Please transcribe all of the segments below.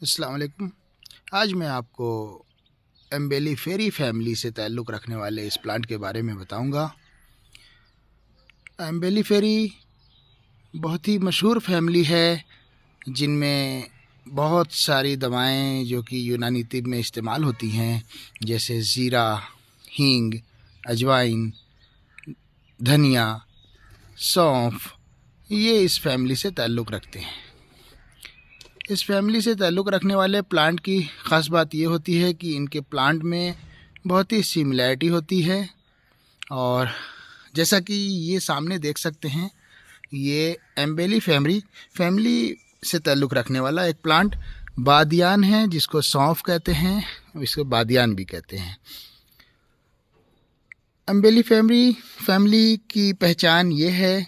अस्सलाम वालेकुम। आज मैं आपको एम्बेलीफेरी फैमिली से ताल्लुक़ रखने वाले इस प्लांट के बारे में बताऊंगा। एम्बेलीफेरी बहुत ही मशहूर फैमिली है जिनमें बहुत सारी दवाएं जो कि यूनानी तिब में इस्तेमाल होती हैं, जैसे ज़ीरा, हींग, अजवाइन, धनिया, सौंफ, ये इस फैमिली से ताल्लुक़ रखते हैं। इस फैमिली से ताल्लुक़ रखने वाले प्लांट की ख़ास बात ये होती है कि इनके प्लांट में बहुत ही सिमिलैरिटी होती है। और जैसा कि ये सामने देख सकते हैं, ये एम्बेली फैमिली से ताल्लुक़ रखने वाला एक प्लांट बादियान है, जिसको सौंफ कहते हैं, इसको बादियान भी कहते हैं। एम्बेली फैमिली की पहचान ये है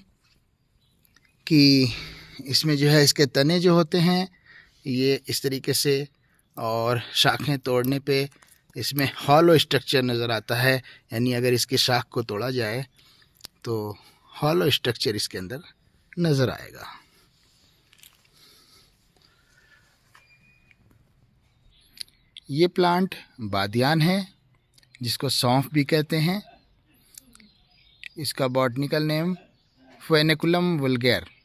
कि इसमें जो है इसके तने जो होते हैं ये इस तरीके से, और शाखें तोड़ने पे इसमें हॉलो स्ट्रक्चर नज़र आता है, यानी अगर इसकी शाख को तोड़ा जाए तो हॉलो स्ट्रक्चर इसके अंदर नज़र आएगा। ये प्लांट बादियान है, जिसको सौंफ भी कहते हैं। इसका बॉटनिकल नेम फेनेकुलम वल्गैर।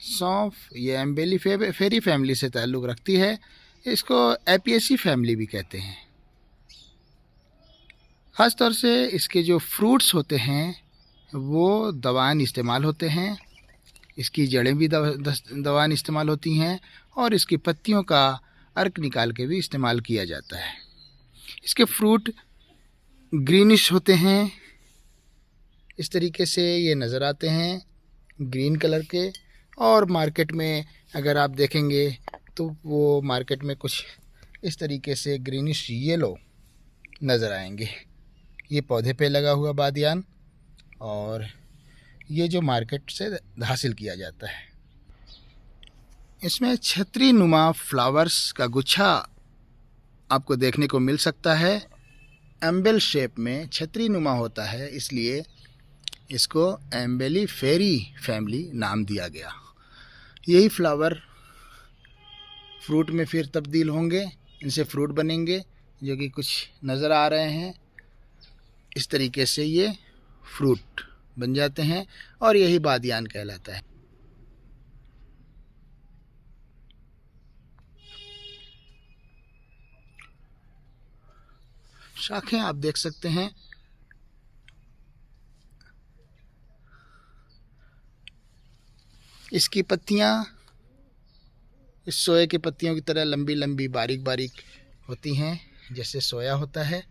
सौंफ ये एम्बेलीफेरी फैमिली से ताल्लुक़ रखती है। इसको एपियेसी फैमिली भी कहते हैं। ख़ास तौर से इसके जो फ्रूट्स होते हैं वो दवान इस्तेमाल होते हैं, इसकी जड़ें भी दवान इस्तेमाल होती हैं, और इसकी पत्तियों का अर्क निकाल के भी इस्तेमाल किया जाता है। इसके फ्रूट ग्रीनिश होते हैं, इस तरीके से ये नज़र आते हैं, ग्रीन कलर के। और मार्केट में अगर आप देखेंगे तो वो मार्केट में कुछ इस तरीके से ग्रीनिश येलो नज़र आएंगे। ये पौधे पे लगा हुआ बादियान, और ये जो मार्केट से हासिल किया जाता है। इसमें छतरी नुमा फ्लावर्स का गुच्छा आपको देखने को मिल सकता है। एम्बेल शेप में छतरी नुमा होता है, इसलिए इसको एम्बेलीफेरी फैमिली नाम दिया गया। यही फ्लावर फ्रूट में फिर तब्दील होंगे, इनसे फ्रूट बनेंगे जो कि कुछ नज़र आ रहे हैं। इस तरीके से ये फ्रूट बन जाते हैं, और यही बादियान कहलाता है। शाखें आप देख सकते हैं, इसकी पत्तियाँ इस सोए की पत्तियों की तरह लंबी लंबी बारीक बारीक होती हैं, जैसे सोया होता है।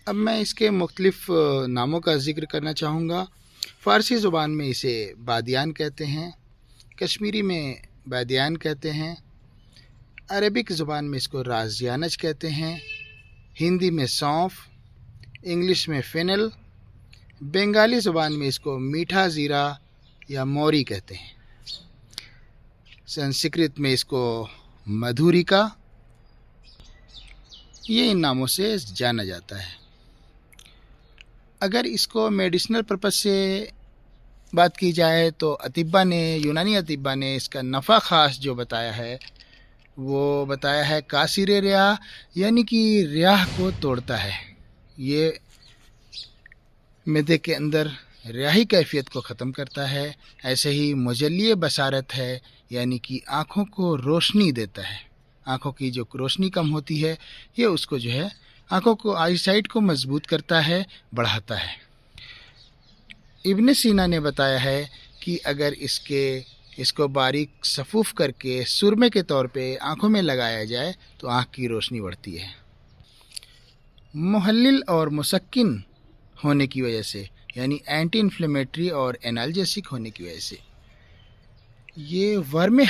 अब मैं इसके मुख्तलिफ़ नामों का ज़िक्र करना चाहूँगा। फ़ारसी ज़ुबान में इसे बादियान कहते हैं, कश्मीरी में बादियान कहते हैं, अरबिक ज़ुबान में इसको राज़ियानज कहते हैं, हिंदी में सौंफ, इंग्लिश में फेनल, बंगाली ज़ुबान में इसको मीठा ज़ीरा या मोरी कहते हैं, संस्कृत में इसको मधुरिका, ये इन नामों से जाना जाता है। अगर इसको मेडिसिनल पर्पस से बात की जाए तो यूनानी अतिब्बा ने इसका नफ़ा ख़ास जो बताया है वो बताया है कासिर रियाह, यानी कि रियाह को तोड़ता है। ये मैदे के अंदर रियाही कैफियत को ख़त्म करता है। ऐसे ही मुजल्ली बसारत है, यानी कि आँखों को रोशनी देता है। आँखों की जो रोशनी कम होती है ये उसको जो है आँखों को, आईसाइट को मजबूत करता है, बढ़ाता है। इब्न सीना ने बताया है कि अगर इसको बारीक सफ़ूफ करके सुरमे के तौर पे आँखों में लगाया जाए तो आँख की रोशनी बढ़ती है। मुहल्लिल और मुसक्किन होने की वजह से, यानी एंटी इन्फ्लेमेटरी और एनाल्जेसिक होने की वजह से, ये वर्म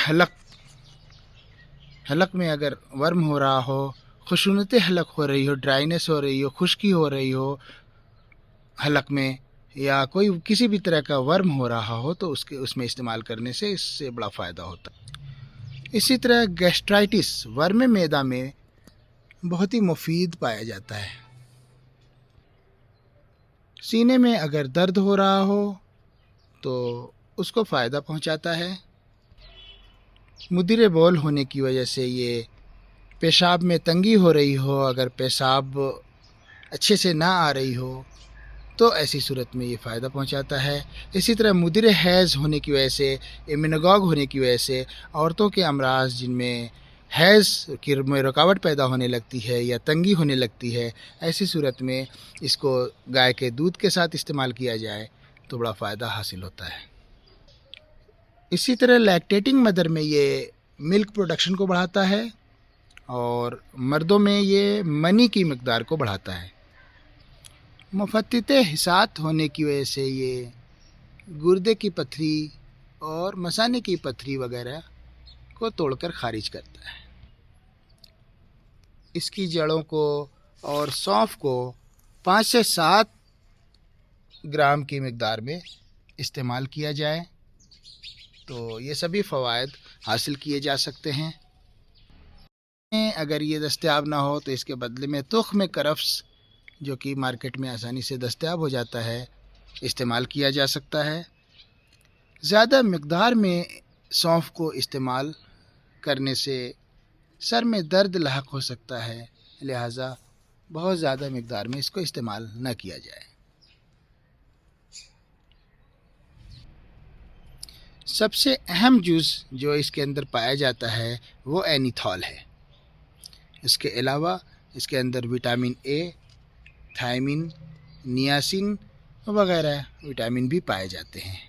हलक में अगर वर्म हो रहा हो, खुशूनत हलक हो रही हो, ड्राइनेस हो रही हो, खुश्की हो रही हो हलक में, या कोई किसी भी तरह का वर्म हो रहा हो, तो उसमें इस्तेमाल करने से इससे बड़ा फ़ायदा होता है। इसी तरह गैस्ट्राइटिस, वर्म मैदा में बहुत ही मुफीद पाया जाता है। सीने में अगर दर्द हो रहा हो तो उसको फ़ायदा पहुंचाता है। मुदिरे बौल होने की वजह से ये पेशाब में तंगी हो रही हो, अगर पेशाब अच्छे से ना आ रही हो तो ऐसी सूरत में ये फ़ायदा पहुंचाता है। इसी तरह मुदिरे हैज़ होने की वजह से, इम्यूनोगॉग होने की वजह से औरतों के अमराज जिनमें हैज़ की में रुकावट पैदा होने लगती है या तंगी होने लगती है, ऐसी सूरत में इसको गाय के दूध के साथ इस्तेमाल किया जाए तो बड़ा फ़ायदा हासिल होता है। इसी तरह लैक्टेटिंग मदर में ये मिल्क प्रोडक्शन को बढ़ाता है और मर्दों में ये मनी की मकदार को बढ़ाता है। मुफत्तिते हिसात होने की वजह से ये गुर्दे की पथरी और मसाने की पथरी वगैरह को तोड़कर खारिज करता है। इसकी जड़ों को और सौंफ को 5 से 7 ग्राम की मकदार में इस्तेमाल किया जाए तो ये सभी फ़वाइद हासिल किए जा सकते हैं। अगर ये दस्तयाब ना हो तो इसके बदले में तुख्म करफ्स, जो कि मार्केट में आसानी से दस्तयाब हो जाता है, इस्तेमाल किया जा सकता है। ज़्यादा मकदार में सौंफ को इस्तेमाल करने से सर में दर्द लाहक हो सकता है, लिहाजा बहुत ज़्यादा मकदार में इसको इस्तेमाल न किया जाए। सबसे अहम जूस जो इसके अंदर पाया जाता है वो एनीथॉल है। इसके अलावा इसके अंदर विटामिन ए, थायमिन, नियासिन वगैरह विटामिन भी पाए जाते हैं।